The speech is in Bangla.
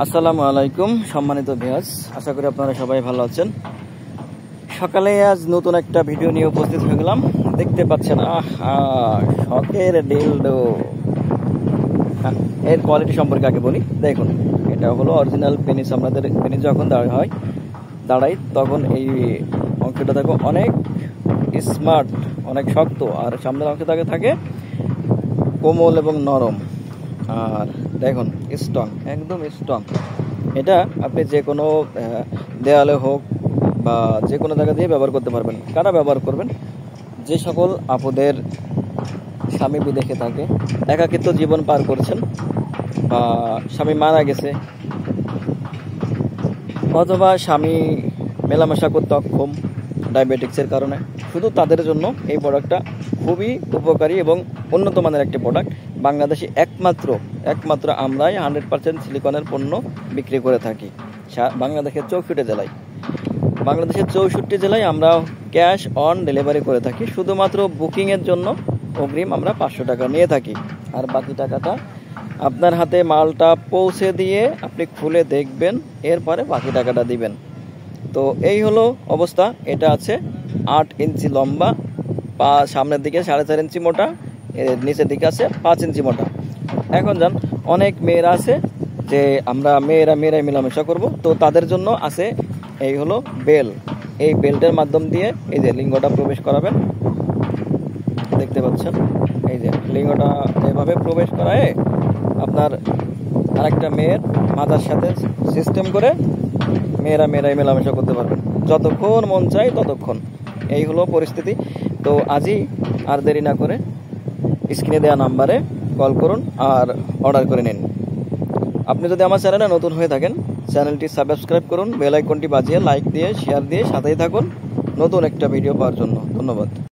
আসসালামু আলাইকুম সম্মানিত ভিউয়ার্স, আশা করি আপনারা সবাই ভালো আছেন। সকালে আজ নতুন একটা ভিডিও নিয়ে উপস্থিত হয়ে গেলাম। দেখতে পাচ্ছেন শখের ডিলডো। এর কোয়ালিটি সম্পর্কে আগে বলি। দেখুন, এটা হলো অরিজিনাল পেনিস। আমাদের পেনিস যখন দাঁড়াই তখন এই অংশটা দেখো অনেক স্মার্ট, অনেক শক্ত, আর সামনের অংশ থাকে কোমল এবং নরম। আর দেখুন স্ট্রং, একদম স্ট্রং। এটা আপনি যে কোনো দেয়ালে হোক বা যে কোনো জায়গা দিয়ে ব্যবহার করতে পারবেন। কারা ব্যবহার করবেন? যে সকল আপুদের স্বামী বিদেশে থাকে, একাকিত্ব জীবন পার করছেন, বা স্বামী মারা গেছে, অথবা স্বামী মেলামেশা করতে অক্ষম ডায়াবেটিক্সের কারণে, শুধু তাদের জন্য এই প্রোডাক্টটা খুবই উপকারী এবং উন্নত মানের একটি প্রোডাক্ট। বাংলাদেশে একমাত্র আমরাই 100% সিলিকনের পণ্য বিক্রি করে থাকি বাংলাদেশের 64 জেলায় আমরা ক্যাশ অন ডেলিভারি করে থাকি। শুধুমাত্র বুকিংয়ের জন্য অগ্রিম আমরা 500 টাকা নিয়ে থাকি, আর বাকি টাকাটা আপনার হাতে মালটা পৌঁছে দিয়ে আপনি খুলে দেখবেন, এরপরে বাকি টাকাটা দিবেন। তো এই হলো অবস্থা। এটা আছে 8 ইঞ্চি লম্বা, সামনের দিকে 4.5 ইঞ্চি মোটা, নিচের দিকে আছে 5 ইঞ্চি মোটা। এখন যান, অনেক মেয়েরা আছে যে আমরা মেয়েরাই মেলামেশা করব, তো তাদের জন্য আছে এই হলো বেল। এই বেল্টের মাধ্যম দিয়ে এই যে লিঙ্গটা প্রবেশ করাবেন। দেখতে পাচ্ছেন, এই যে লিঙ্গটা এভাবে প্রবেশ করায় আপনার আরেকটা মেয়ের মাথার সাথে সিস্টেম করে মেয়েরাই মেলামেশা করতে পারবেন যতক্ষণ মন চাই ততক্ষণ। এই হলো পরিস্থিতি। তো আজই আর দেরি না করে স্ক্রিনে দেওয়া নাম্বারে কল করুন আর অর্ডার করে নিন। আপনি যদি আমার চ্যানেলে নতুন হয়ে থাকেন, চ্যানেলটি সাবস্ক্রাইব করুন, বেল আইকনটি বাজিয়ে লাইক দিয়ে শেয়ার দিয়ে সাথেই থাকুন নতুন একটা ভিডিও পাওয়ার জন্য। ধন্যবাদ।